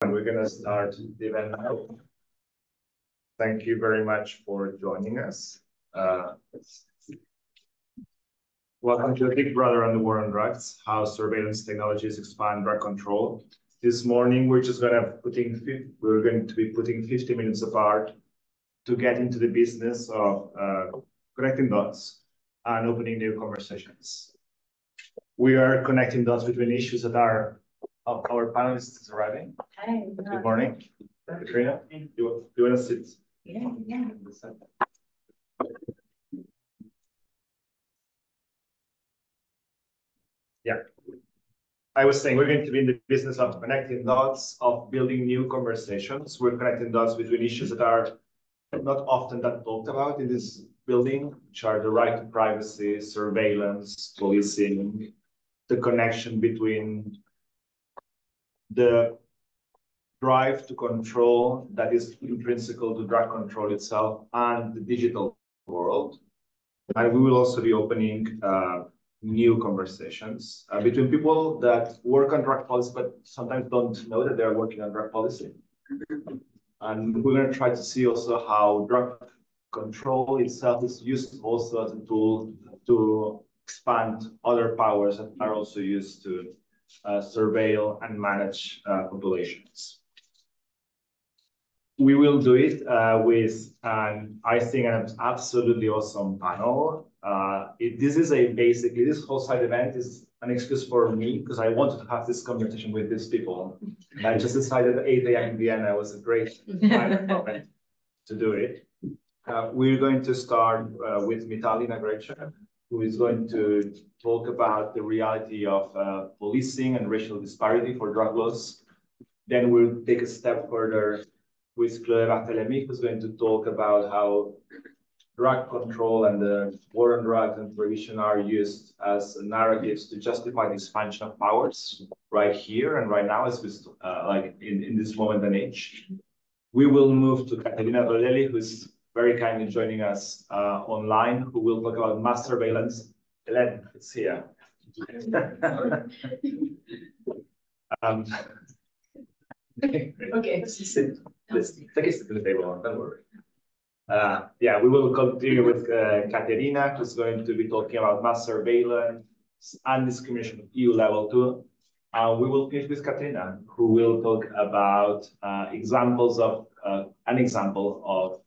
We're going to start the event now. Thank you very much for joining us. Welcome to the Big Brother on the War on Drugs, how surveillance technologies expand drug control. This morning, we're going to be putting 50 minutes apart to get into the business of connecting dots and opening new conversations. We are connecting dots between issues that are our panelists arriving. Hi. Good morning. Katrina, you want to sit? Yeah. Yeah. I was saying we're going to be in the business of connecting dots, of building new conversations. We're connecting dots between issues that are not often that talked about in this building, which are the right to privacy, surveillance, policing, the connection between the drive to control that is intrinsical to drug control itself and the digital world. And we will also be opening new conversations between people that work on drug policy, but sometimes don't know that they're working on drug policy. And we're going to try to see also how drug control itself is used also as a tool to expand other powers that are also used to surveil and manage populations. We will do it with I think an absolutely awesome panel. This whole side event is an excuse for me because I wanted to have this conversation with these people. And I just decided that 8 a.m. in Vienna was a great moment to do it. We're going to start with Mitali Nagrecha, who is going to talk about the reality of policing and racial disparity for drug laws. Then we'll take a step further with Chloé Berthélémy, who's going to talk about how drug control and the war on drugs and prohibition are used as narratives to justify the expansion of powers right here and right now, as we like in this moment and age. We will move to Katrina Rodelli, who's very kindly joining us online, who will talk about mass surveillance. Hélène, it's here. Okay. Let's take a seat to the table, don't worry. Yeah, we will continue with Katerina, who's going to be talking about mass surveillance and discrimination at EU level too. We will finish with Katrina, who will talk about an example of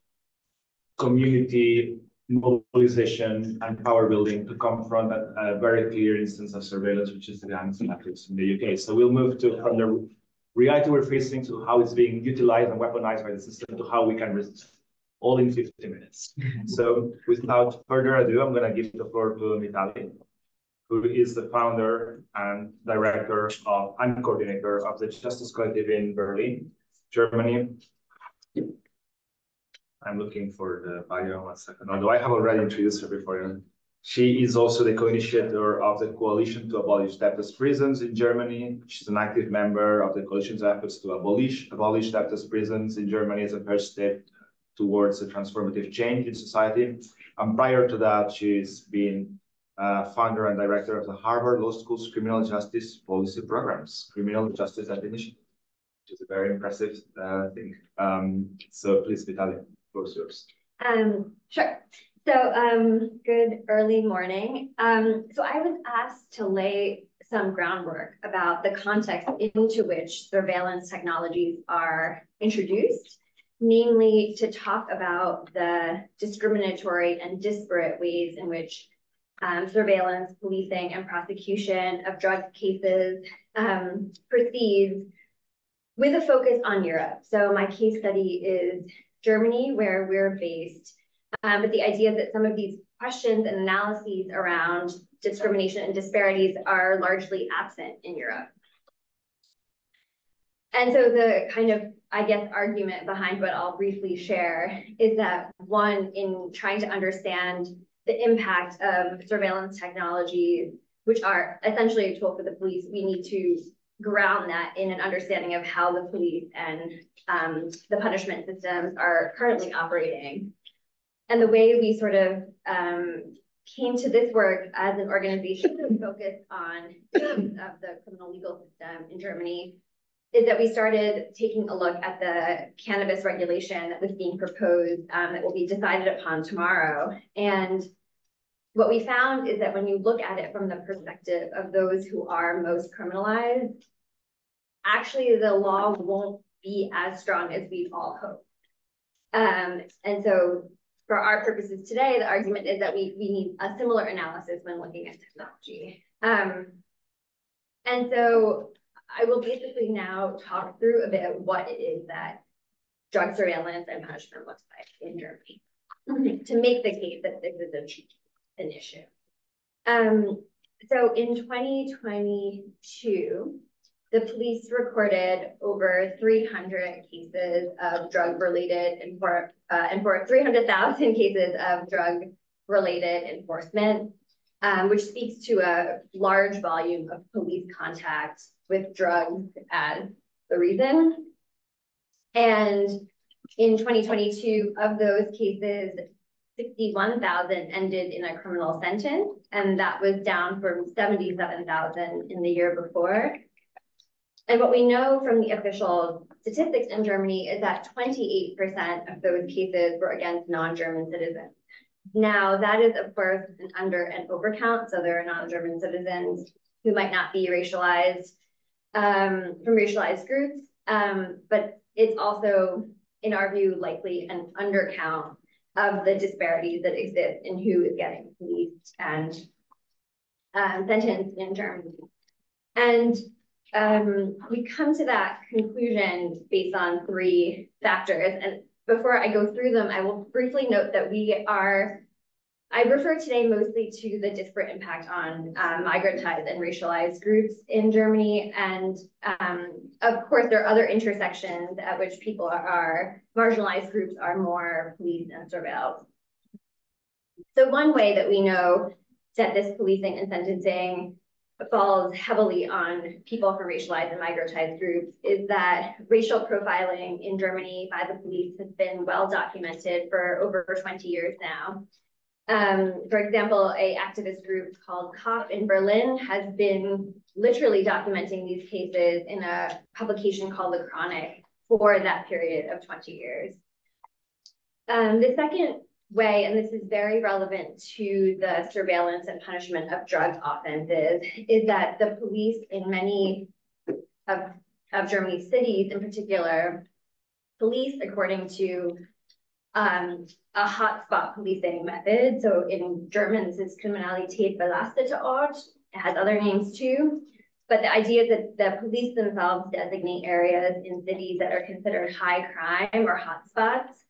community mobilization and power building to confront a very clear instance of surveillance, which is the gangs and activists in the UK. So we'll move from the reality we're facing to how it's being utilized and weaponized by the system to how we can resist, all in 50 minutes. So without further ado, I'm going to give the floor to Mitali, who is the founder and director and coordinator of the Justice Collective in Berlin, Germany. I'm looking for the bio 1 second, although I have already introduced her before. She is also the co-initiator of the Coalition to Abolish Debtless Prisons in Germany. She's an active member of the coalition's efforts to abolish debtless prisons in Germany as a first step towards a transformative change in society. And prior to that, she's been founder and director of the Harvard Law School's Criminal Justice Policy Programs, Criminal Justice Initiative, which is a very impressive thing. So please, Mitali, the floor is yours. Sure. So good early morning. So I was asked to lay some groundwork about the context into which surveillance technologies are introduced, namely to talk about the discriminatory and disparate ways in which surveillance, policing, and prosecution of drug cases proceeds with a focus on Europe. So my case study is Germany, where we're based. But the idea that some of these questions and analyses around discrimination and disparities are largely absent in Europe. And so the kind of, I guess, argument behind what I'll briefly share is that, one, in trying to understand the impact of surveillance technologies, which are essentially a tool for the police, we need to ground that in an understanding of how the police and the punishment systems are currently operating. And the way we sort of came to this work as an organization focused on of the criminal legal system in Germany is that we started taking a look at the cannabis regulation that was being proposed that will be decided upon tomorrow. And what we found is that when you look at it from the perspective of those who are most criminalized, actually the law won't be as strong as we've all hoped. And so for our purposes today, the argument is that we need a similar analysis when looking at technology. And so I will basically now talk through a bit of what it is that drug surveillance and punishment looks like in Germany to make the case that this is an issue. So in 2022, the police recorded over 300 cases of drug-related and for 300,000 cases of drug-related enforcement, which speaks to a large volume of police contact with drugs as the reason. And in 2022, of those cases, 61,000 ended in a criminal sentence, and that was down from 77,000 in the year before. And what we know from the official statistics in Germany is that 28% of those cases were against non-German citizens. Now, that is, of course, an under and overcount. So there are non-German citizens who might not be racialized from racialized groups, but it's also, in our view, likely an undercount of the disparities that exist in who is getting policed and sentenced in Germany. And we come to that conclusion based on three factors. And before I go through them, I will briefly note that I refer today mostly to the disparate impact on migrantized and racialized groups in Germany. And of course, there are other intersections at which people marginalized groups are more policed and surveilled. So one way that we know that this policing and sentencing falls heavily on people from racialized and migrantized groups is that racial profiling in Germany by the police has been well documented for over 20 years now. For example, an activist group called COP in Berlin has been literally documenting these cases in a publication called The Chronic for that period of 20 years. The second way, and this is very relevant to the surveillance and punishment of drug offenses, is that the police in many of Germany's cities in particular, police according to a hotspot policing method. So in German, this is Kriminalität belastete Ort. It has other names too. But the idea is that the police themselves designate areas in cities that are considered high crime or hotspots.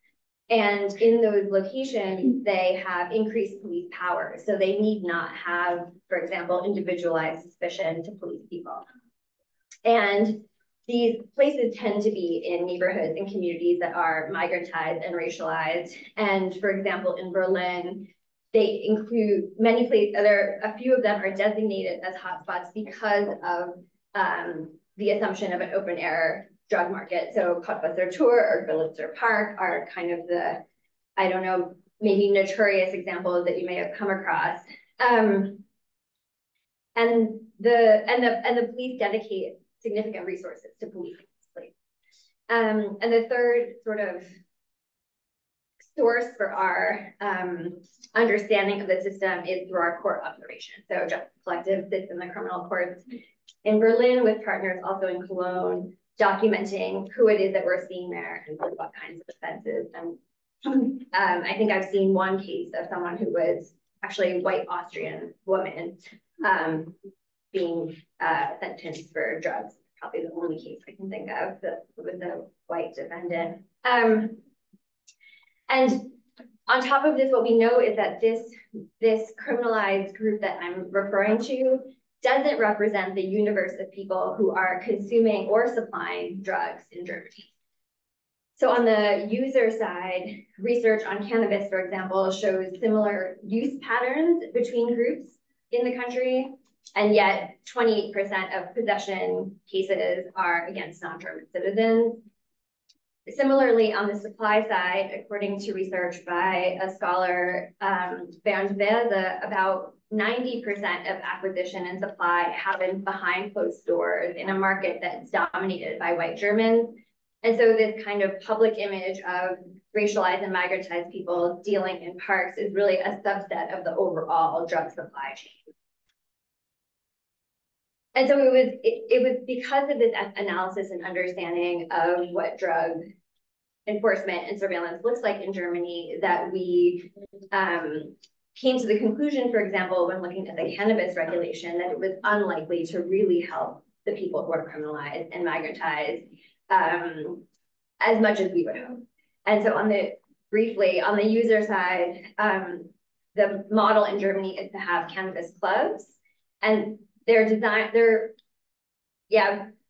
And in those locations, they have increased police power. So they need not have, for example, individualized suspicion to police people. And these places tend to be in neighborhoods and communities that are migrantized and racialized. And for example, in Berlin, they include many places, a few of them are designated as hotspots because of the assumption of an open air drug market. So Cottbusser Tor or Görlitzer Park are kind of the, I don't know, maybe notorious examples that you may have come across. And the police dedicate significant resources to policing this place. And the third sort of source for our understanding of the system is through our court observation. So Justice Collective sits in the criminal courts in Berlin with partners also in Cologne, documenting who it is that we're seeing there and what kinds of offenses. And I think I've seen one case of someone who was actually a white Austrian woman being sentenced for drugs. Probably the only case I can think of that with a white defendant. And on top of this, what we know is that this criminalized group that I'm referring to doesn't represent the universe of people who are consuming or supplying drugs in Germany. So on the user side, research on cannabis, for example, shows similar use patterns between groups in the country, and yet 28% of possession cases are against non-German citizens. Similarly, on the supply side, according to research by a scholar, Bernd Wehrse, about 90% of acquisition and supply happens behind closed doors in a market that's dominated by white Germans. And so this kind of public image of racialized and migratized people dealing in parks is really a subset of the overall drug supply chain. And so it was because of this analysis and understanding of what drug enforcement and surveillance looks like in Germany that we came to the conclusion, for example, when looking at the cannabis regulation, that it was unlikely to really help the people who are criminalized and migratized as much as we would hope. And so briefly, on the user side, the model in Germany is to have cannabis clubs, and they're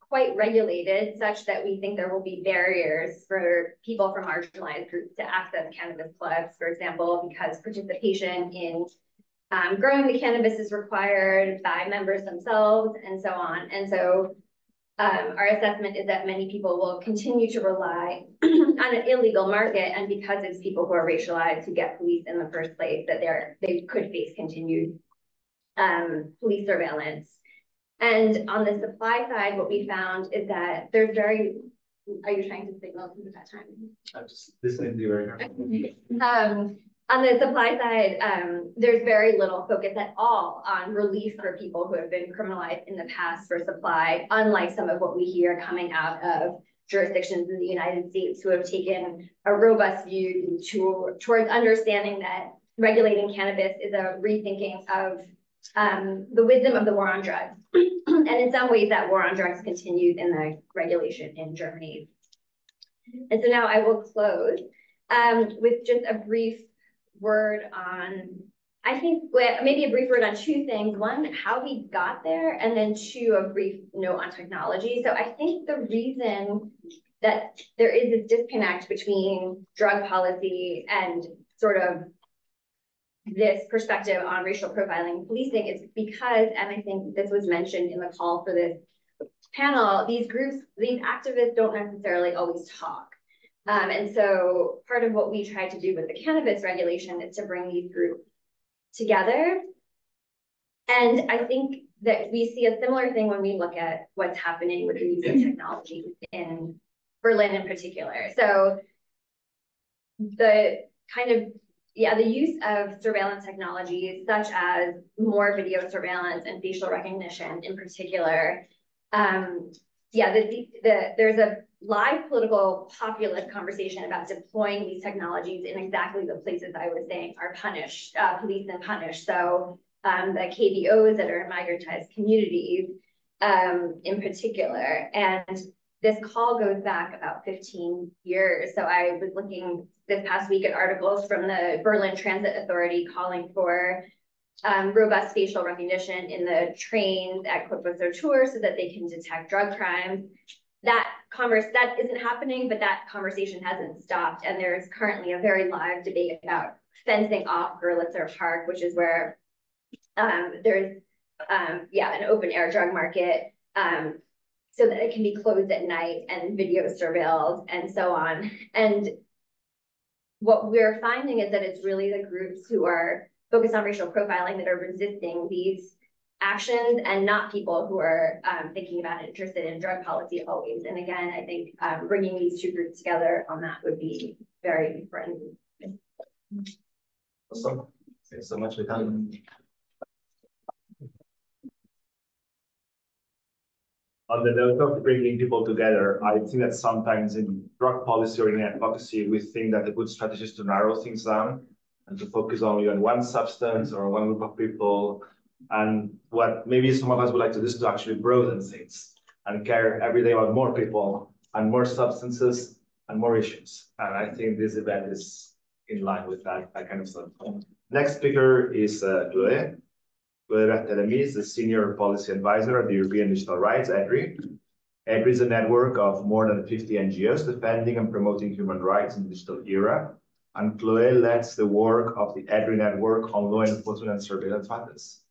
quite regulated such that we think there will be barriers for people from marginalized groups to access cannabis clubs, for example, because participation in growing the cannabis is required by members themselves and so on. And so our assessment is that many people will continue to rely on an illegal market, and because it's people who are racialized who get police in the first place, that they could face continued police surveillance. And on the supply side, what we found is that there's are you trying to signal at that time? I'm just listening to you right now. On the supply side, there's very little focus at all on relief for people who have been criminalized in the past for supply, unlike some of what we hear coming out of jurisdictions in the United States who have taken a robust view towards understanding that regulating cannabis is a rethinking of the wisdom of the war on drugs. And in some ways that war on drugs continues in the regulation in Germany. And so now I will close with just a brief word on, I think maybe a brief word on two things. One, how we got there, and then two, a brief note on technology. So I think the reason that there is this disconnect between drug policy and sort of this perspective on racial profiling and policing is because, and I think this was mentioned in the call for this panel, these activists don't necessarily always talk. And so part of what we tried to do with the cannabis regulation is to bring these groups together. And I think that we see a similar thing when we look at what's happening with the use of technology in Berlin in particular. So the use of surveillance technologies such as more video surveillance and facial recognition in particular, there's a live political populist conversation about deploying these technologies in exactly the places I was saying are punished, policed and punished. So the KBOs that are in migratized communities in particular. And this call goes back about 15 years. So I was looking this past week at articles from the Berlin Transit Authority calling for robust facial recognition in the trains at Cottbusser Tour so that they can detect drug crimes. That isn't happening, but that conversation hasn't stopped. And there's currently a very live debate about fencing off Görlitzer Park, which is where there's an open air drug market so that it can be closed at night and video surveilled and so on. And what we're finding is that it's really the groups who are focused on racial profiling that are resisting these actions and not people who are thinking about and interested in drug policy always. And again, I think bringing these two groups together on that would be very important. Awesome. Thanks so much, Mitali. On the note of bringing people together, I think that sometimes in drug policy or in advocacy, we think that a good strategy is to narrow things down and to focus only on one substance or one group of people. And what maybe some of us would like to do is to actually broaden things and care every day about more people and more substances and more issues. And I think this event is in line with that kind of stuff. Next speaker is Chloé Berthélémy is the Senior Policy Advisor at the European Digital Rights, EDRi. EDRi is a network of more than 50 NGOs defending and promoting human rights in the digital era. And Chloé leads the work of the EDRi network on law enforcement and surveillance matters.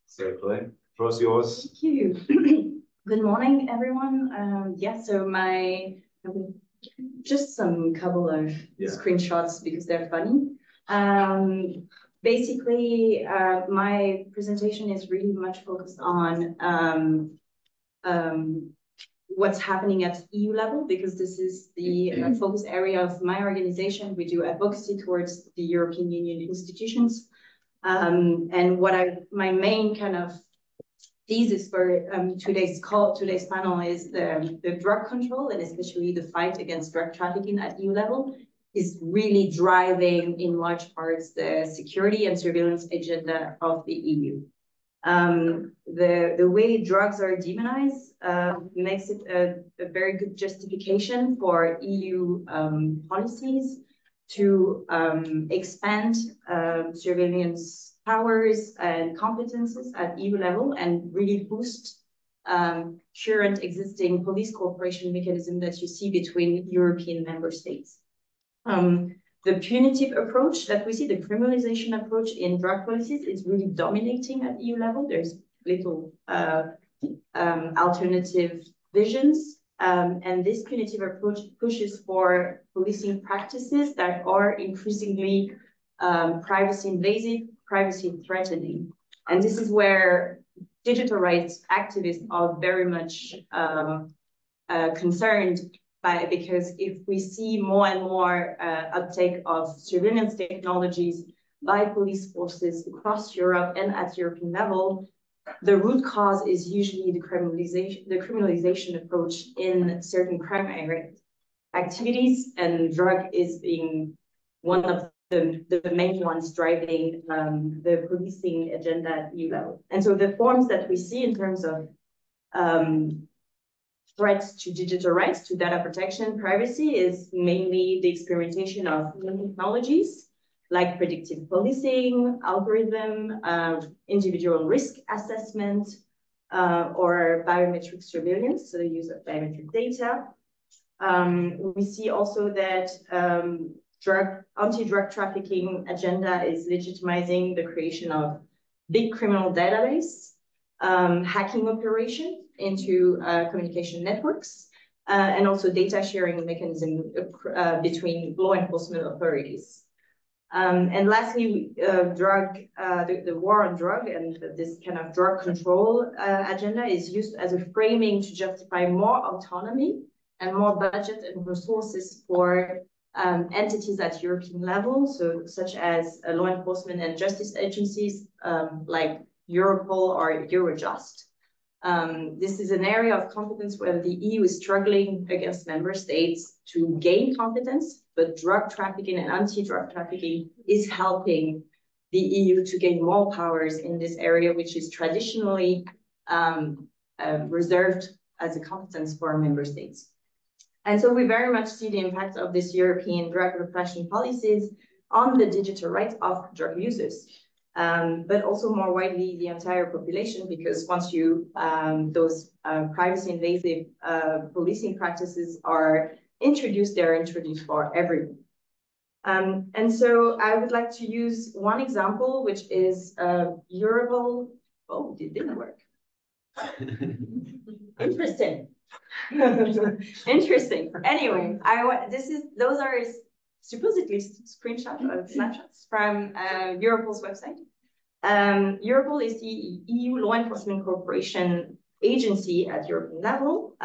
So Chloé, the floor is yours. Thank you. Good morning, everyone. Just some couple of screenshots because they're funny. basically, my presentation is really much focused on what's happening at EU level, because this is the focus area of my organization. We do advocacy towards the European Union institutions. And my main kind of thesis for today's panel is the drug control, and especially the fight against drug trafficking at EU level is really driving in large parts the security and surveillance agenda of the EU. The way drugs are demonized makes it a very good justification for EU policies to expand surveillance powers and competences at EU level and really boost current existing police cooperation mechanism that you see between European member states. The punitive approach that we see, the criminalization approach in drug policies, is really dominating at EU level. There's little alternative visions. And this punitive approach pushes for policing practices that are increasingly privacy invasive, privacy threatening. And this is where digital rights activists are very much concerned by, because if we see more and more uptake of surveillance technologies by police forces across Europe and at European level, the root cause is usually the criminalization approach in certain crime area activities, and drug is being one of the main ones driving the policing agenda at EU level. And so the forms that we see in terms of threats to digital rights, to data protection, privacy, is mainly the experimentation of new technologies like predictive policing, algorithm, individual risk assessment, or biometric surveillance, so the use of biometric data. We see also that anti-drug trafficking agenda is legitimizing the creation of big criminal database, hacking operations into communication networks, and also data sharing mechanism between law enforcement authorities. And lastly, the war on drug and this kind of drug control agenda is used as a framing to justify more autonomy and more budget and resources for entities at European level, so such as law enforcement and justice agencies like Europol or Eurojust. This is an area of competence where the EU is struggling against member states to gain competence, but drug trafficking and anti-drug trafficking is helping the EU to gain more powers in this area, which is traditionally reserved as a competence for member states. And so we very much see the impact of this European drug repression policies on the digital rights of drug users. But also more widely the entire population, because once those privacy invasive policing practices are introduced, they're introduced for everyone. And so I would like to use one example, which is Europol. Oh, it didn't work. Interesting. Interesting. Anyway, those are supposedly snapshots from Europol's website. Europol is the EU law enforcement cooperation agency at European level.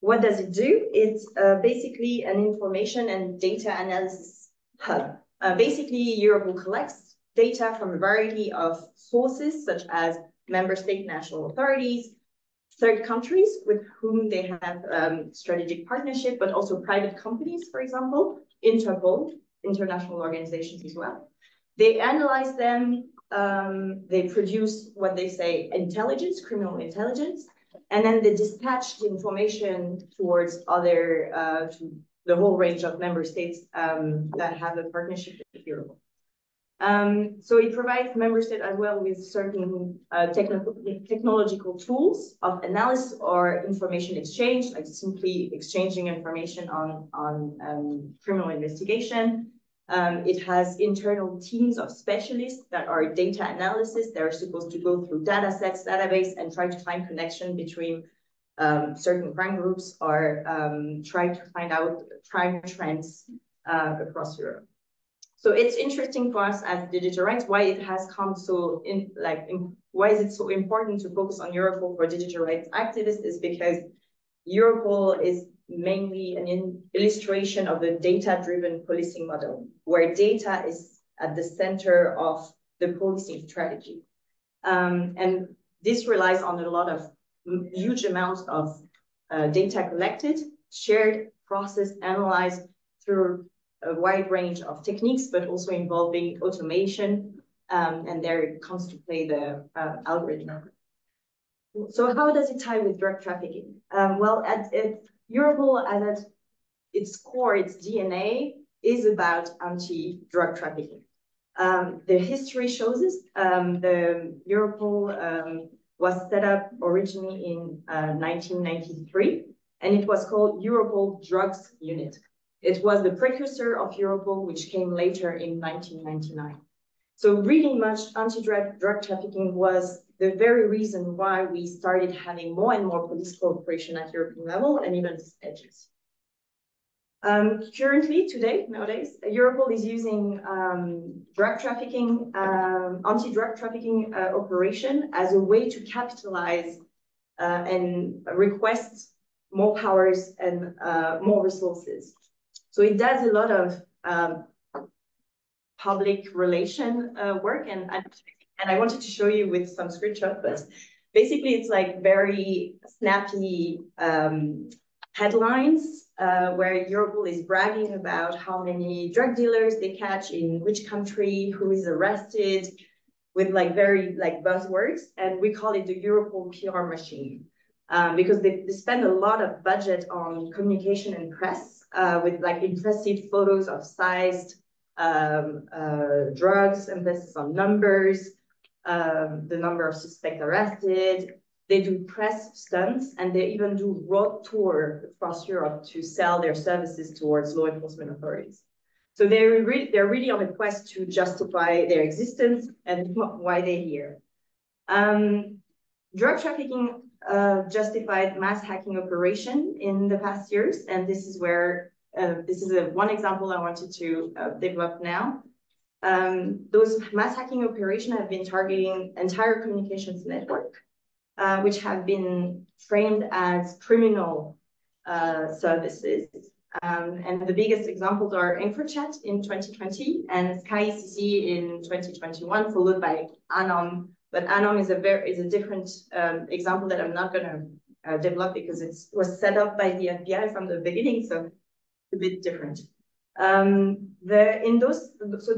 What does it do? It's basically an information and data analysis hub. Basically, Europol collects data from a variety of sources, such as member state national authorities, third countries with whom they have strategic partnership, but also private companies, for example, Interpol, international organizations as well. They analyze them, they produce what they say intelligence, criminal intelligence, and then they dispatch the information towards other, to the whole range of member states that have a partnership with Europol. So it provides member states as well with certain technological tools of analysis or information exchange, like simply exchanging information on criminal investigation. It has internal teams of specialists that are data analysis. They're supposed to go through data sets, database, and try to find connection between certain crime groups, or try to find out crime trends across Europe. So it's interesting for us as digital rights why it has come so why is it so important to focus on Europol for digital rights activists is because Europol is mainly an illustration of the data-driven policing model, where data is at the center of the policing strategy. And this relies on a lot of huge amounts of data collected, shared, processed, analyzed through a wide range of techniques, but also involving automation, and there comes to play the algorithm. So how does it tie with drug trafficking? Well, at Europol, at its core, its DNA, is about anti-drug trafficking. The history shows us the Europol was set up originally in 1993, and it was called Europol Drugs Unit. It was the precursor of Europol, which came later in 1999. So really much anti-drug trafficking was the very reason why we started having more and more police cooperation at European level and even edges. Currently, nowadays, Europol is using drug trafficking, anti-drug trafficking operation as a way to capitalize and request more powers and more resources. So it does a lot of public relation work, and I wanted to show you with some screenshots, but basically it's like very snappy headlines where Europol is bragging about how many drug dealers they catch in which country, who is arrested, with like very like buzzwords, and we call it the Europol PR machine because they spend a lot of budget on communication and press with like impressive photos of sized drugs, emphasis on numbers, the number of suspects arrested. They do press stunts, and they even do road tour across Europe to sell their services towards law enforcement authorities. So they're really on a quest to justify their existence and why they're here. Drug trafficking justified mass hacking operation in the past years, and this is where this is one example I wanted to develop now. Those mass hacking operations have been targeting entire communications network, which have been framed as criminal services. And the biggest examples are EncroChat in 2020 and SkyCC in 2021, followed by Anom. But Anom is a different example that I'm not going to develop because it was set up by the FBI from the beginning, so a bit different.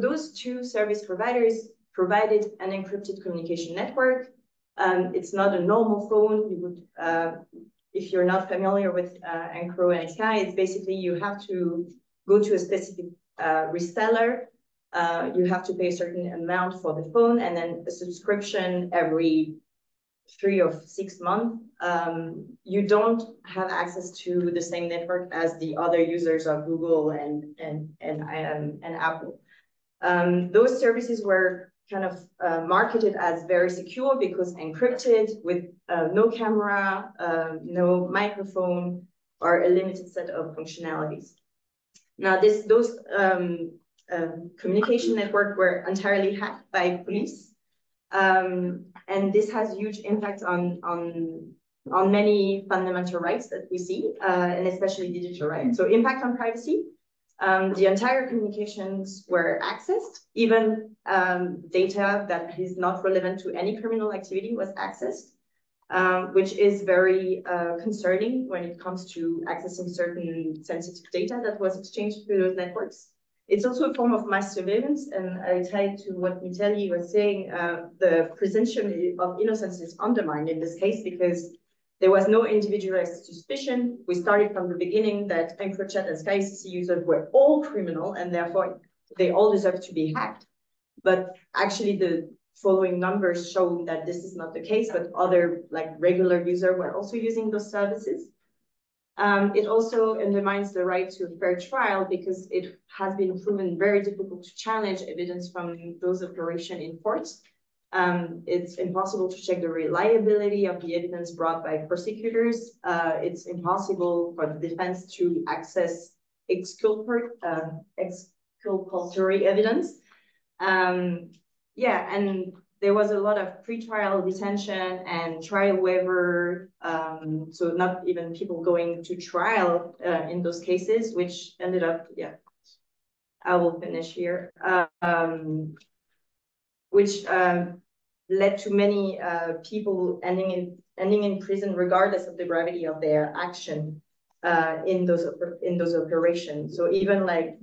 Those two service providers provided an encrypted communication network. It's not a normal phone. You would, if you're not familiar with Encro and Sky, it's basically you have to go to a specific reseller. You have to pay a certain amount for the phone, and then a subscription every 3 or 6 months. You don't have access to the same network as the other users of Google and Apple. Those services were kind of marketed as very secure because encrypted with no camera, no microphone, or a limited set of functionalities. Now, those communication networks were entirely hacked by police. And this has huge impact on many fundamental rights that we see, and especially digital rights. So impact on privacy. The entire communications were accessed, even data that is not relevant to any criminal activity was accessed, which is very concerning when it comes to accessing certain sensitive data that was exchanged through those networks. It's also a form of mass surveillance, and I tie to what Mitali was saying, the presumption of innocence is undermined in this case because there was no individualized suspicion. We started from the beginning that EncroChat and SkyCC users were all criminal, and therefore they all deserve to be hacked. But actually the following numbers show that this is not the case, but other like regular users were also using those services. It also undermines the right to a fair trial because it has been proven very difficult to challenge evidence from those operations in courts. It's impossible to check the reliability of the evidence brought by prosecutors. It's impossible for the defense to access exculpatory inculpatory evidence. Yeah, and there was a lot of pre-trial detention and trial waiver, so not even people going to trial in those cases, which ended up, yeah, I will finish here, which led to many people ending in prison regardless of the gravity of their action in those operations. So even like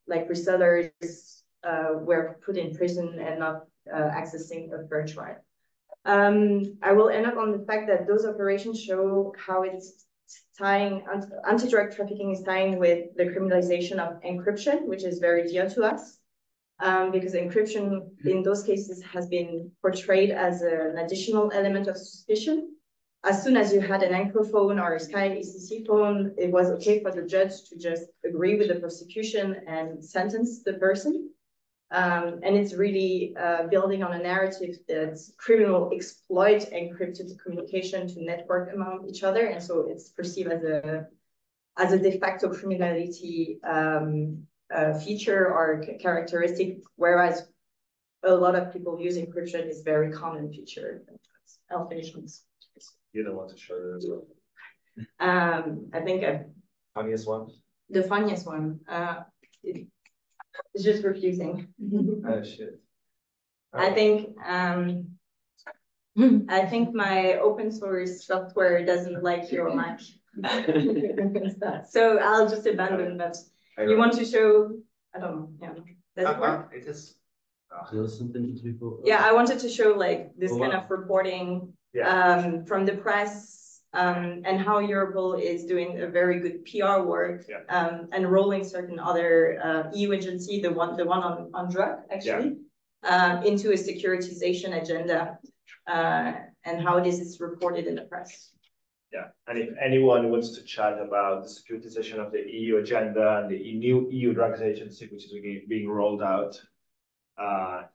resellers were put in prison and not accessing a fair trial. I will end up on the fact that those operations show how it's tying, anti-drug trafficking is tying with the criminalization of encryption, which is very dear to us, because encryption in those cases has been portrayed as an additional element of suspicion. As soon as you had an Anchor phone or a Sky ECC phone, it was okay for the judge to just agree with the prosecution and sentence the person. And it's really building on a narrative that criminals exploit encrypted communication to network among each other. And so it's perceived as a de facto criminality feature or characteristic, whereas a lot of people use encryption is very common feature. I'll finish on this. You don't want to show it as well. I think Funniest one? The funniest one. It's just refusing. Oh shit. I think my open source software doesn't like your Mac. So I'll just abandon that. You want to show? I don't know. Yeah. Does it work? It is. Yeah, I wanted to show like this kind of reporting from the press and how Europol is doing a very good PR work enrolling certain other EU agency, the one on drug actually, into a securitization agenda and how this is reported in the press. Yeah, and if anyone wants to chat about the securitization of the EU agenda and the new EU drugs agency, which is being rolled out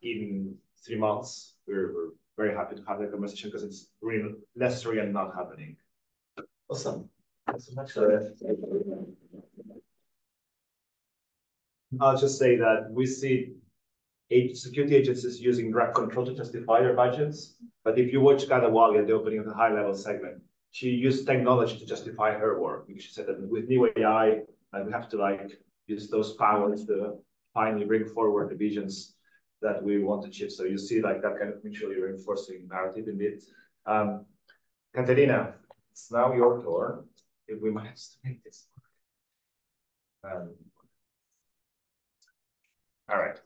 in 3 months, we're very happy to have that conversation because it's really necessary and not happening. Awesome. Thanks so much for it. I'll just say that we see security agencies using drug control to justify their budgets. But if you watch Gada Wali at the opening of the high-level segment, she used technology to justify her work because she said that with new AI, we have to like use those powers to finally bring forward the visions that we want to achieve. So you see like that kind of mutually reinforcing narrative indeed. Katerina, it's now your turn. If we manage to make this work. All right.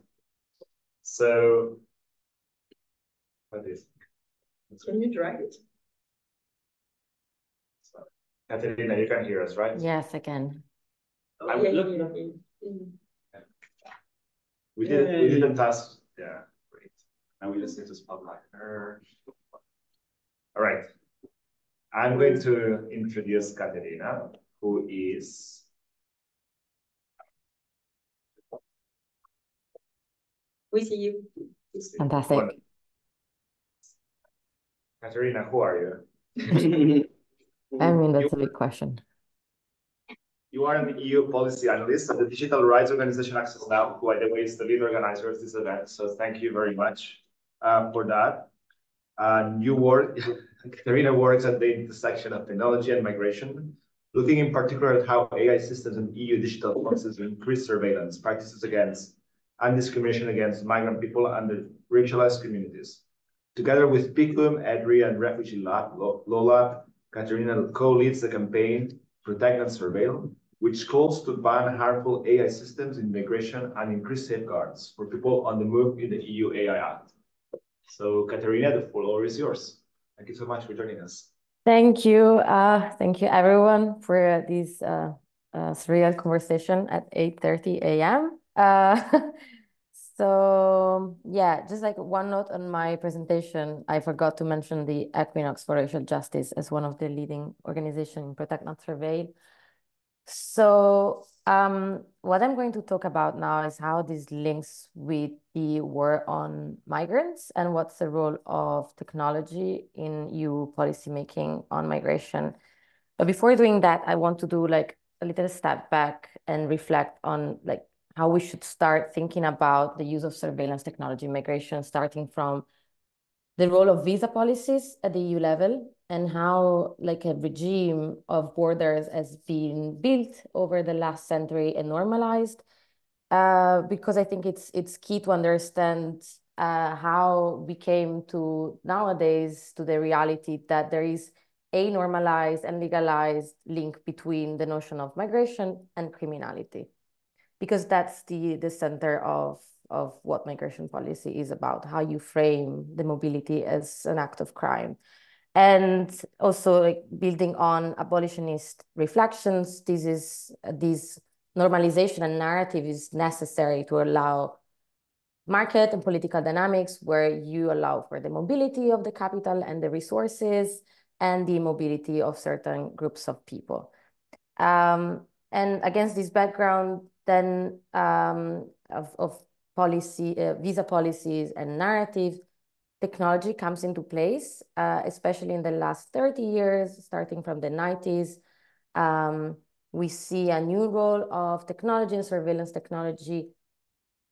So, what is? Can you drag it? So, Katerina, you can hear us, right? Yes, I can. Oh, yeah. We did the task. Yeah, great. Now we just need to spotlight her. All right. I'm going to introduce Katerina, who is we see you. Fantastic. Katerina, who are you? I mean, that's a big question. You are an EU policy analyst at the digital rights organization Access Now, who, by the way, is the lead organizer of this event. So thank you very much for that. Katerina works at the intersection of technology and migration, looking in particular at how AI systems and EU digital policies increase surveillance practices against and discrimination against migrant people and the racialized communities. Together with PICUM, EDRi, and Refugee Lab, LOLAB, Katerina co-leads the campaign Protect and Surveil, which calls to ban harmful AI systems in migration and increase safeguards for people on the move in the EU AI Act. So, Katerina, the floor is yours. Thank you so much for joining us. Thank you. Thank you, everyone, for this surreal conversation at 8:30 a.m. So, yeah, just like one note on my presentation, I forgot to mention the Equinox for Racial Justice as one of the leading organizations in Protect Not Surveil. So what I'm going to talk about now is how this links with the war on migrants and what's the role of technology in EU policymaking on migration. But before doing that, I want to do like a little step back and reflect on like how we should start thinking about the use of surveillance technology in migration, starting from the role of visa policies at the EU level and how like a regime of borders has been built over the last century and normalized. Because I think it's key to understand how we came to nowadays to the reality that there is a normalized and legalized link between the notion of migration and criminality, because that's the center of what migration policy is about, how you frame the mobility as an act of crime. And also like building on abolitionist reflections, this normalization and narrative is necessary to allow market and political dynamics where you allow for the mobility of the capital and the resources and the mobility of certain groups of people. And against this background, then of policy, visa policies and narrative, technology comes into place, especially in the last 30 years, starting from the 90s. We see a new role of technology and surveillance technology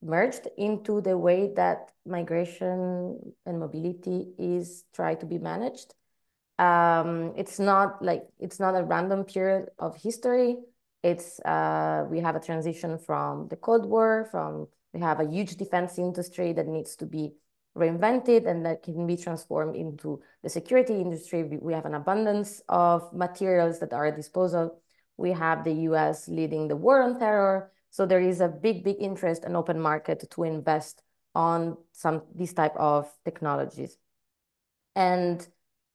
merged into the way that migration and mobility is tried to be managed. It's not a random period of history. It's we have a transition from the Cold War, we have a huge defense industry that needs to be reinvented and that can be transformed into the security industry. We have an abundance of materials that are at disposal. We have the US leading the war on terror. So there is a big interest and open market to invest on these type of technologies. And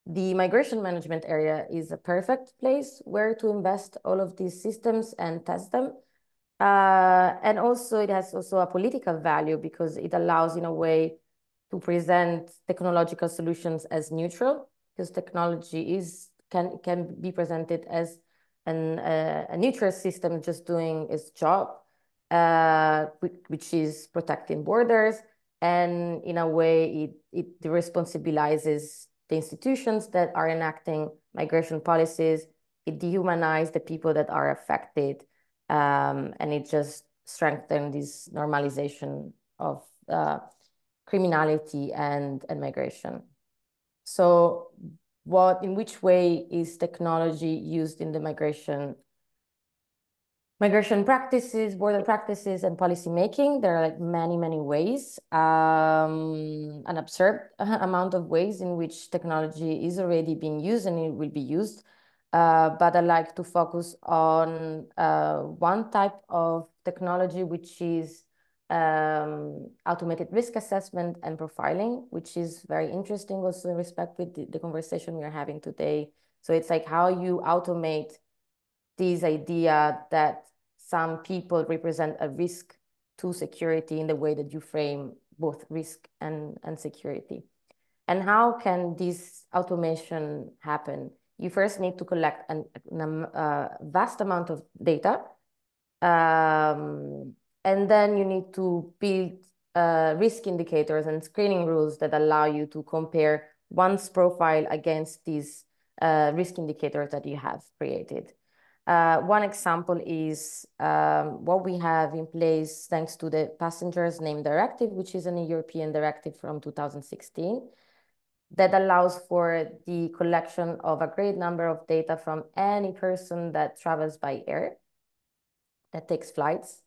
the migration management area is a perfect place where to invest all of these systems and test them. And also it has also a political value because it allows in a way to present technological solutions as neutral, because technology can be presented as a neutral system just doing its job, which is protecting borders. And in a way, it responsibilizes the institutions that are enacting migration policies. It dehumanizes the people that are affected, and it just strengthens this normalization of criminality and migration. So in which way is technology used in the migration practices, border practices, and policy making? There are like many ways, an absurd amount of ways in which technology is already being used and it will be used. But I like to focus on one type of technology, which is automated risk assessment and profiling, which is very interesting also in respect with the conversation we are having today. So it's like how you automate this idea that some people represent a risk to security in the way that you frame both risk and security. And how can this automation happen? You first need to collect a vast amount of data. And then you need to build risk indicators and screening rules that allow you to compare one's profile against these risk indicators that you have created. One example is what we have in place thanks to the Passengers Name Directive, which is a European directive from 2016 that allows for the collection of a great number of data from any person that travels by air, that takes flights,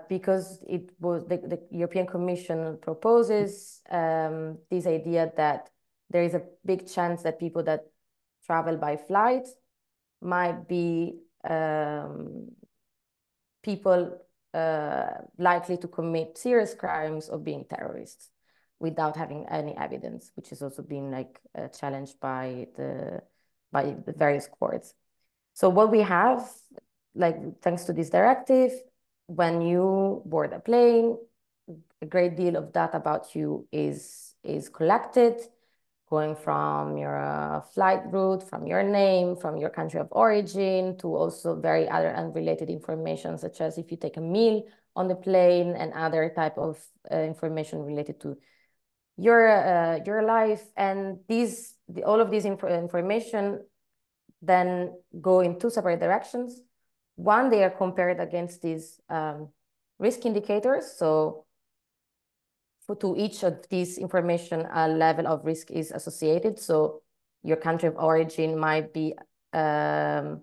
because it was the European Commission proposes this idea that there is a big chance that people that travel by flight might be people likely to commit serious crimes or being terrorists without having any evidence, which is also being like challenged by the various courts. So what we have, like thanks to this directive, when you board a plane, a great deal of data about you is collected, going from your flight route, from your name, from your country of origin, to also very other unrelated information, such as if you take a meal on the plane and other type of information related to your life. And all of these information then go in two separate directions. One, they are compared against these risk indicators. So to each of these information, a level of risk is associated. So your country of origin might be flagged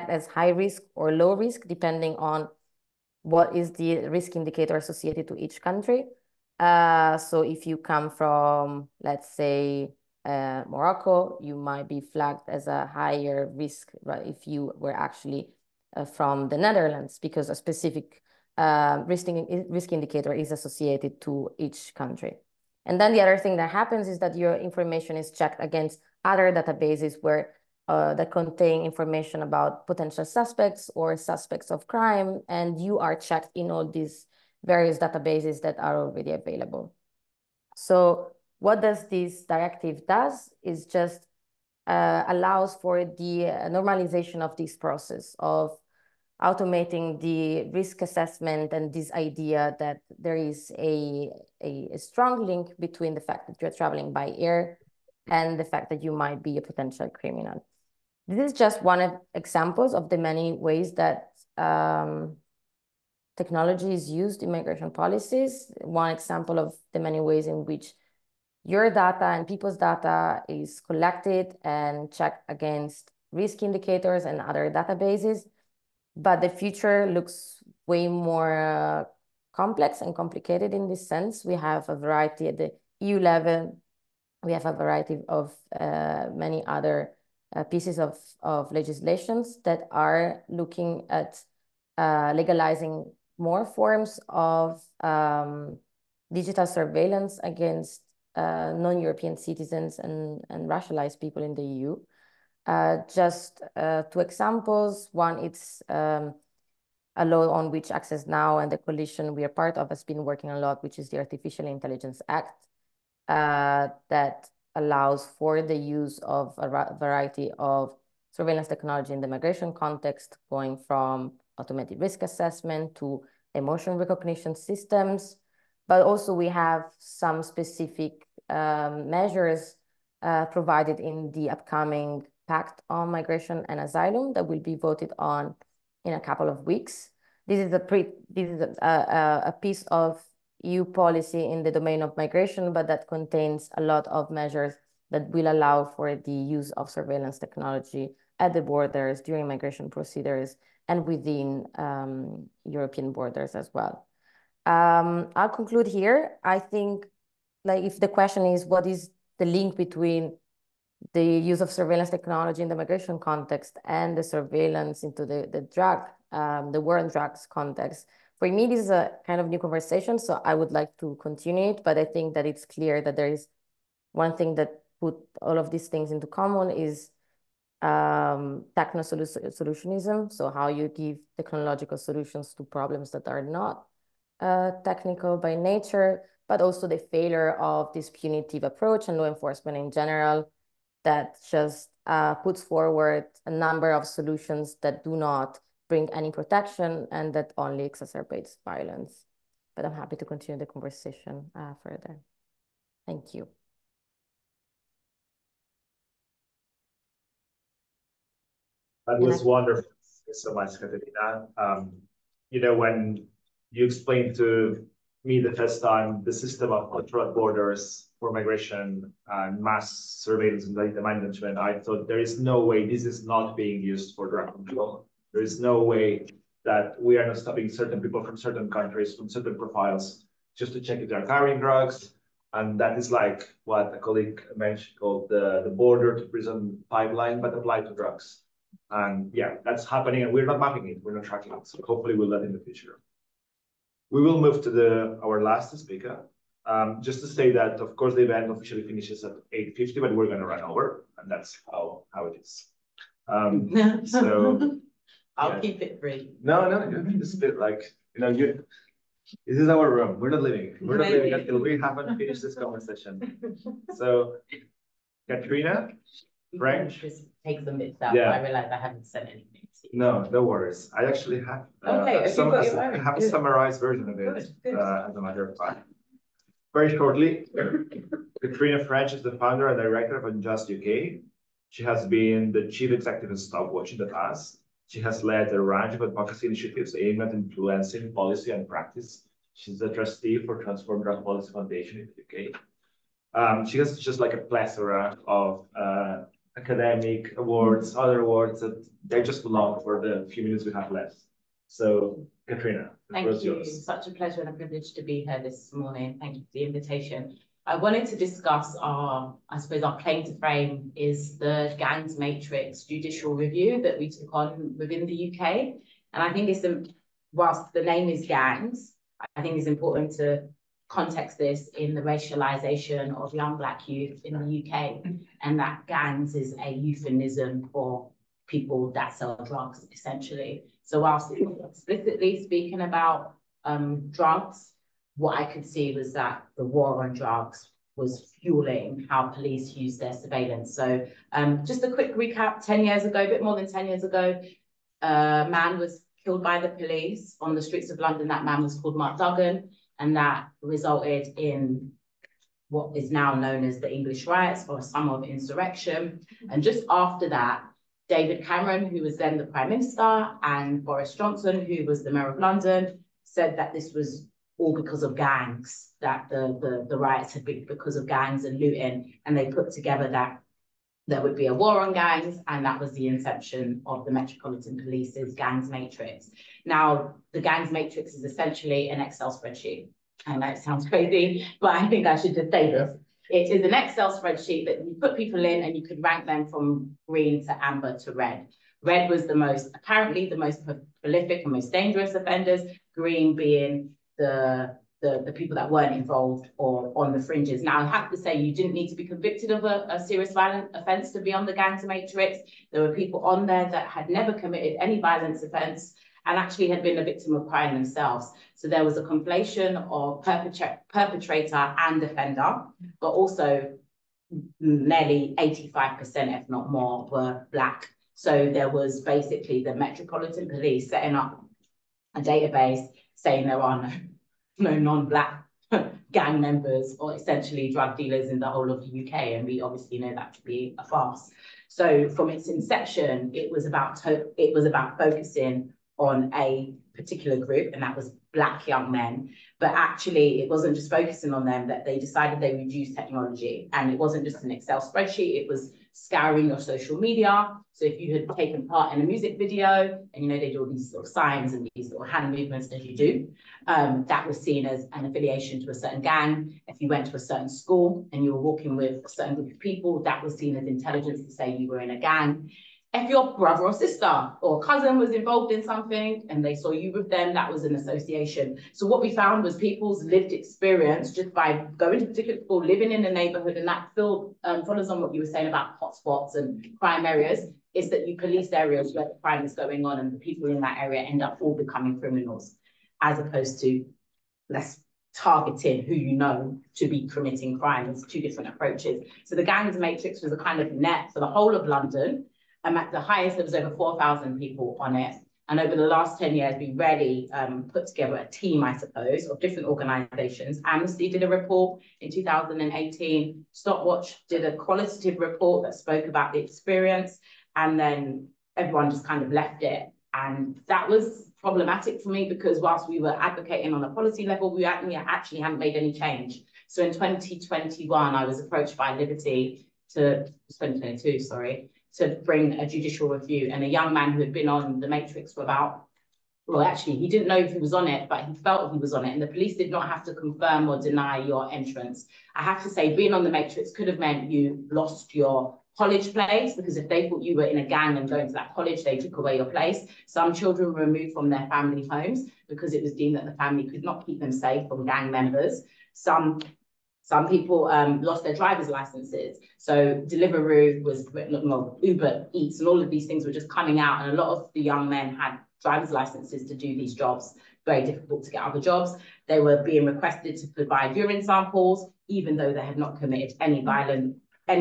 as high risk or low risk, depending on what is the risk indicator associated to each country. So if you come from, let's say, Morocco, you might be flagged as a higher risk, right, if you were actually from the Netherlands, because a specific risk indicator is associated to each country. And then the other thing that happens is that your information is checked against other databases where that contain information about potential suspects or suspects of crime, and you are checked in all these various databases that are already available. So what does this directive does is just allows for the normalization of this process of automating the risk assessment and this idea that there is a strong link between the fact that you're traveling by air and the fact that you might be a potential criminal. This is just one of examples of the many ways that technology is used in migration policies. One example of the many ways in which your data and people's data is collected and checked against risk indicators and other databases. But the future looks way more complex and complicated in this sense. We have a variety at the EU level. We have a variety of many other pieces of legislations that are looking at legalizing more forms of digital surveillance against non-European citizens and racialized people in the EU. Just two examples. One, it's a law on which Access Now and the coalition we are part of has been working a lot, which is the Artificial Intelligence Act, that allows for the use of a variety of surveillance technology in the migration context, going from automated risk assessment to emotion recognition systems. But also we have some specific measures provided in the upcoming Pact on Migration and Asylum that will be voted on in a couple of weeks. This is a piece of EU policy in the domain of migration, but that contains a lot of measures that will allow for the use of surveillance technology at the borders during migration procedures and within European borders as well. I'll conclude here. I think, like, if the question is what is the link between the use of surveillance technology in the migration context and the surveillance into the war on drugs context, for me, this is a kind of new conversation, so I would like to continue it, but I think that it's clear that there is one thing that put all of these things into common is techno-solutionism, so how you give technological solutions to problems that are not technical by nature, but also the failure of this punitive approach and law enforcement in general that just puts forward a number of solutions that do not bring any protection and that only exacerbates violence. But I'm happy to continue the conversation further. Thank you. That was wonderful. Thanks so much, Katrina. You know, when you explained to me the first time the system of controlled borders for migration and mass surveillance and data management, I thought there is no way this is not being used for drug control. There is no way that we are not stopping certain people from certain countries, from certain profiles, just to check if they're carrying drugs. And that is like what a colleague mentioned called the border to prison pipeline, but applied to drugs. And yeah, that's happening, and we're not mapping it, we're not tracking it. So hopefully we'll do that in the future. We will move to our last speaker. Just to say that, of course, the event officially finishes at 8:50, but we're going to run over, and that's how it is. So I'll keep it brief. No, just a bit like, you know, this is our room. We're not leaving. We're not leaving until we haven't finished this conversation. So, Katrina Ffrench. Just take some bits out. Yeah. I realize I haven't said anything. No worries. I actually have a summarized version of it, as a matter of fact. Very shortly, Katrina Ffrench is the founder and director of Unjust UK. She has been the chief executive of Stopwatch in the past. She has led a range of advocacy initiatives aimed at influencing policy and practice. She's a trustee for Transform Drug Policy Foundation in the UK. She has just like a plethora of academic awards, other awards that they just belong for the few minutes we have left. So, Katrina, the floor is yours. Such a pleasure and a privilege to be here this morning. Thank you for the invitation. I wanted to discuss our claim to fame is the gangs matrix judicial review that we took on within the UK. And I think whilst the name is gangs, I think it's important to context this in the racialization of young Black youth in the UK, and that gangs is a euphemism for people that sell drugs, essentially. So whilst explicitly speaking about drugs, what I could see was that the war on drugs was fueling how police use their surveillance. So just a quick recap, 10 years ago, a bit more than 10 years ago, a man was killed by the police on the streets of London. That man was called Mark Duggan, and that resulted in what is now known as the English riots or a summer of insurrection. And just after that, David Cameron, who was then the Prime Minister, and Boris Johnson, who was the Mayor of London, said that this was all because of gangs, that the riots had been because of gangs and looting, and they put together that there would be a war on gangs, and that was the inception of the Metropolitan Police's gangs matrix. Now, the gangs matrix is essentially an Excel spreadsheet. I know it sounds crazy, but I think I should just say this. It is an Excel spreadsheet that you put people in and you could rank them from green to amber to red. Red was apparently the most prolific and most dangerous offenders, green being the people that weren't involved or on the fringes. Now, I have to say, you didn't need to be convicted of a serious violent offence to be on the gangs matrix. There were people on there that had never committed any violence offence and actually had been a victim of crime themselves. So there was a conflation of perpetrator and offender, but also nearly 85%, if not more, were Black. So there was basically the Metropolitan Police setting up a database saying there are no non-Black gang members or essentially drug dealers in the whole of the UK, and we obviously know that to be a farce. So from its inception, it was about focusing on a particular group, and that was Black young men. But actually, it wasn't just focusing on them, that they decided they would use technology. And it wasn't just an Excel spreadsheet, it was scouring your social media. So if you had taken part in a music video, and they do all these sort of signs and these little hand movements as you do, that was seen as an affiliation to a certain gang. If you went to a certain school and you were walking with a certain group of people, that was seen as intelligence to say you were in a gang. If your brother or sister or cousin was involved in something and they saw you with them, that was an association. So what we found was people's lived experience just by going to a particular school, living in a neighborhood, and that follows on what you were saying about hotspots and crime areas, is that you police areas where the crime is going on and the people in that area end up all becoming criminals, as opposed to less targeting who you know to be committing crimes, two different approaches. So the gangs matrix was a kind of net for the whole of London. At the highest, there was over 4,000 people on it. And over the last 10 years, we really put together a team, I suppose, of different organisations. Amnesty did a report in 2018. Stopwatch did a qualitative report that spoke about the experience. And then everyone just kind of left it. And that was problematic for me because whilst we were advocating on a policy level, we actually hadn't made any change. So in 2021, I was approached by Liberty 2022, sorry, to bring a judicial review, and a young man who had been on the matrix for actually, he didn't know if he was on it, but he felt he was on it, and the police did not have to confirm or deny your entrance. I have to say, being on the matrix could have meant you lost your college place, because if they thought you were in a gang and going to that college, they took away your place. Some children were removed from their family homes because it was deemed that the family could not keep them safe from gang members. Some people lost their driver's licenses. So Deliveroo was, Uber Eats and all of these things were just coming out. And a lot of the young men had driver's licenses to do these jobs, very difficult to get other jobs. They were being requested to provide urine samples, even though they had not committed any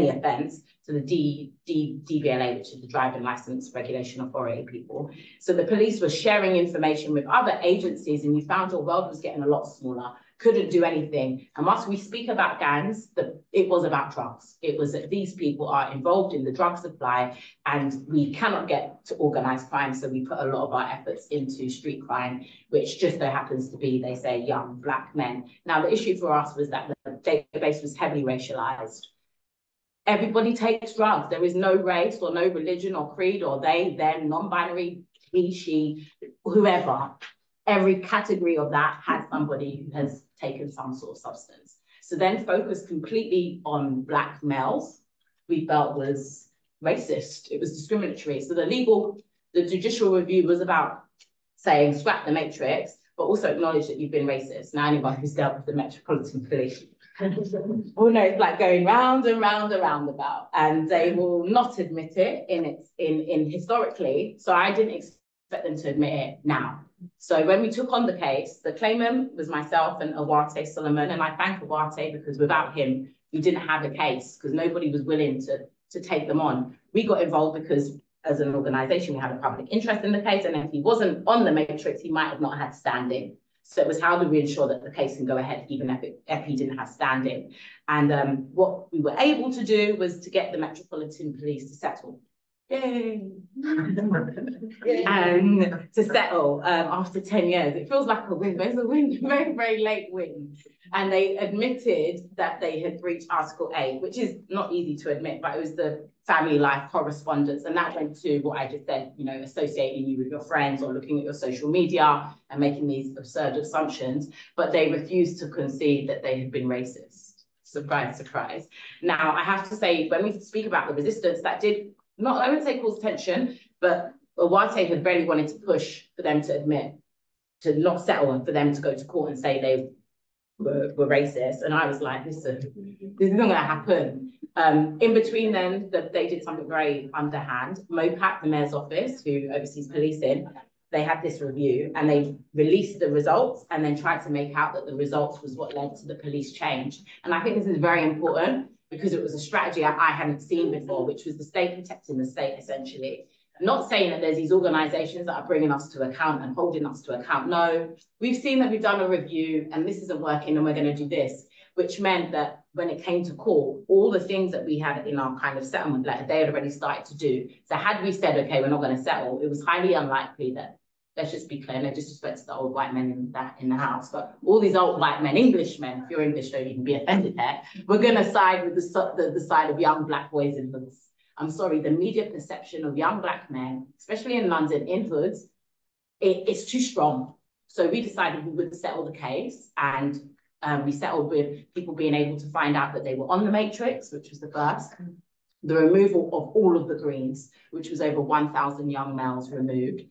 offence to the DVLA, which is the Driving Licence Regulation Authority people. So the police were sharing information with other agencies, and you found your world was getting a lot smaller. couldn't do anything. And once we speak about gangs, it was about drugs. It was that these people are involved in the drug supply and we cannot get to organised crime. So we put a lot of our efforts into street crime, which just so happens to be, they say, young Black men. Now, the issue for us was that the database was heavily racialized. Everybody takes drugs. There is no race or no religion or creed or they, them, non-binary, he, she, whoever. Every category of that has somebody who has taken some sort of substance. So then focus completely on Black males, we felt was racist. It was discriminatory. So the judicial review was about saying, scrap the matrix, but also acknowledge that you've been racist. Now, anyone who's dealt with the Metropolitan Police will know it's like going round and round and roundabout, and they will not admit it in historically. So I didn't expect them to admit it now. So when we took on the case, the claimant was myself and Awate Solomon, and I thank Awate because without him, we didn't have a case because nobody was willing to take them on. We got involved because as an organisation, we had a public interest in the case, and if he wasn't on the matrix, he might have not had standing. So it was how do we ensure that the case can go ahead even if he didn't have standing. And what we were able to do was to get the Metropolitan Police to settle. Yay! And to settle after 10 years. It feels like a win, but it's a win, very, very late win. And they admitted that they had breached Article 8, which is not easy to admit, but it was the family life correspondence. And that went to what I just said, you know, associating you with your friends or looking at your social media and making these absurd assumptions. But they refused to concede that they had been racist. Surprise, surprise. Now, I have to say, when we speak about the resistance, that did not, I wouldn't say cause tension, but Awate had really wanted to push for them to admit, to not settle and for them to go to court and say they were racist. And I was like, listen, this is not going to happen. In between then, they did something very underhand. MOPAC, the mayor's office, who oversees policing, they had this review and they released the results and then tried to make out that the results was what led to the police change. And I think this is very important because it was a strategy I hadn't seen before, which was the state protecting the state, essentially. I'm not saying that there's these organisations that are bringing us to account and holding us to account. No, we've seen that we've done a review and this isn't working and we're going to do this, which meant that when it came to court, all the things that we had in our kind of settlement letter, they had already started to do. So had we said, okay, we're not going to settle, it was highly unlikely that, let's just be clear, no disrespect to the old white men in the house, but all these old white men, Englishmen, if you're English, don't even be offended there, we're going to side with the side of young Black boys in hoods. I'm sorry, the media perception of young Black men, especially in London, in hoods, it's too strong. So we decided we would settle the case, and we settled with people being able to find out that they were on the matrix, which was the first, the removal of all of the greens, which was over 1,000 young males removed.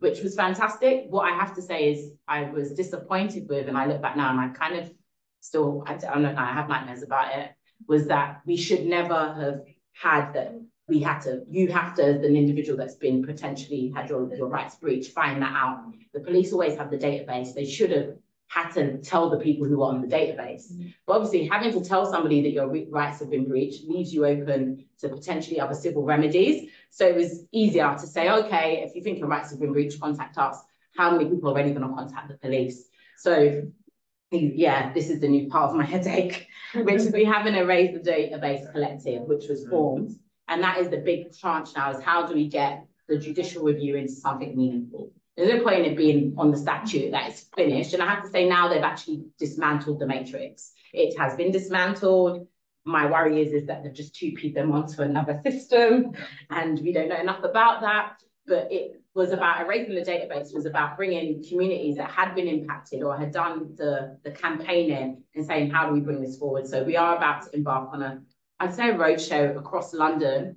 Which was fantastic. What I have to say is I was disappointed with, and I look back now and I kind of still, I don't know, I have nightmares about it, was that we should never have had that you have to, as an individual that's been potentially had your rights breached, find that out. The police always have the database. They should have had to tell the people who are on the database. But obviously having to tell somebody that your rights have been breached leaves you open to potentially other civil remedies. So it was easier to say, okay, if you think your rights have been breached, contact us. How many people are already going to contact the police? So yeah, this is the new part of my headache, which is we have an Erase the Database collective, which was formed. And that is the big tranche now, is how do we get the judicial review into something meaningful? There's no point in it being on the statute that it's finished. And I have to say now they've actually dismantled the matrix. It has been dismantled. My worry is that they've just 2P'd them onto another system and we don't know enough about that. But it was about erasing the database, was about bringing communities that had been impacted or had done the campaigning and saying, how do we bring this forward? So we are about to embark on I'd say a roadshow across London,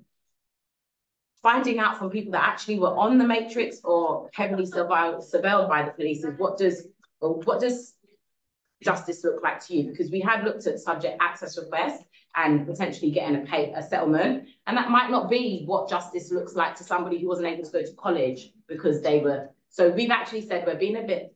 finding out from people that actually were on the matrix or heavily surveilled by the police is what does justice look like to you? Because we had looked at subject access requests and potentially getting a settlement, and that might not be what justice looks like to somebody who wasn't able to go to college because they were. So we've actually said we're being a bit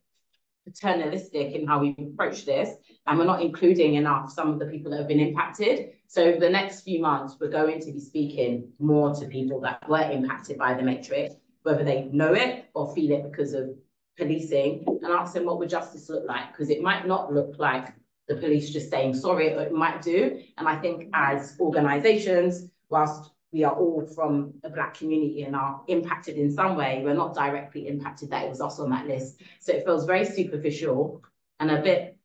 paternalistic in how we approach this, and we're not including enough some of the people that have been impacted. So the next few months, we're going to be speaking more to people that were impacted by the matrix, whether they know it or feel it because of policing and ask them what would justice look like, because it might not look like the police just saying sorry, or it might do. And I think as organisations, whilst we are all from a Black community and are impacted in some way, we're not directly impacted that it was us on that list. So it feels very superficial and a bit,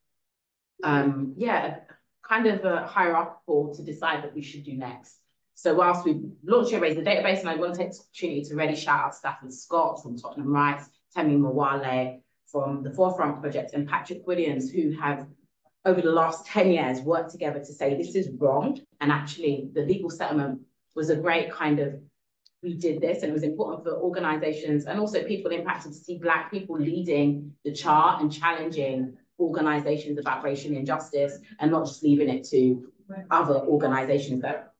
yeah, kind of hierarchical to decide what we should do next. So whilst we launched Erase the Database, and I want to take this opportunity to really shout out Stafford Scott from Tottenham Rights, Temi Mwale from the Forefront Project, and Patrick Williams, who have over the last 10 years worked together to say this is wrong. And actually the legal settlement was a great kind of, we did this, and it was important for organisations and also people impacted to see Black people leading the chart and challenging organisations about racial injustice, and not just leaving it to other organisations that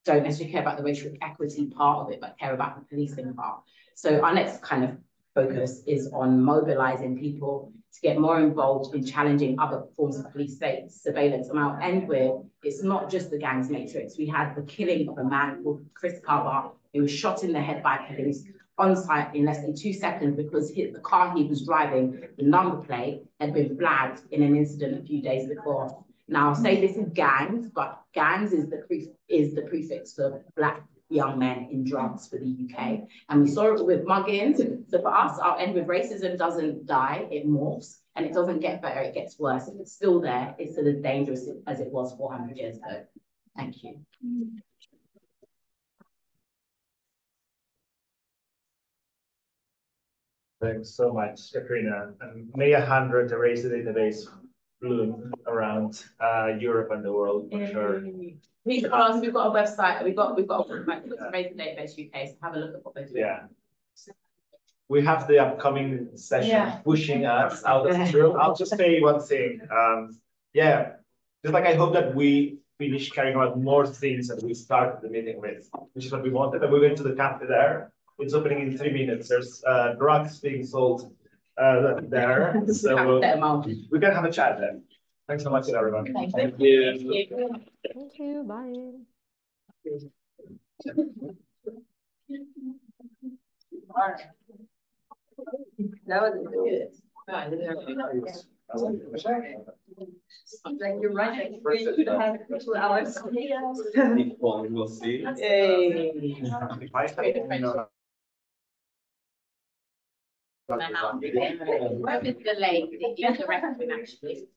don't necessarily care about the racial equity part of it, but care about the policing part. So our next kind of focus is on mobilising people to get more involved in challenging other forms of police state surveillance. And I'll end with, it's not just the gangs matrix. We had the killing of a man called Chris Carver, who was shot in the head by police on site in less than 2 seconds because the car he was driving, the number plate, had been flagged in an incident a few days before. Now, I'll say this is gangs, but gangs is the prefix for Black young men in drugs for the UK. And we saw it with muggings. So for us, our end with racism doesn't die, it morphs, and it doesn't get better, it gets worse. If it's still there, it's still as dangerous as it was 400 years ago. Thank you. Thanks so much, Katrina. And may 100 Erase the Database bloom around Europe and the world for sure. We've got a website. We've got a website, Erase the Database UK. So have a look at what they're doing. Yeah. We have the upcoming session pushing us out of the room. I'll just say one thing. Yeah, just like I hope that we finish caring about more things that we started the meeting with, which is what we wanted. And we're going to the cafe there. It's opening in 3 minutes. There's drugs being sold there. So we can have a chat then. Thanks so much, everyone. Thank you. Thank you. Bye. That was good. Like you're right. You could have 2 hours. We'll see. Where is the lake? The rest of it actually.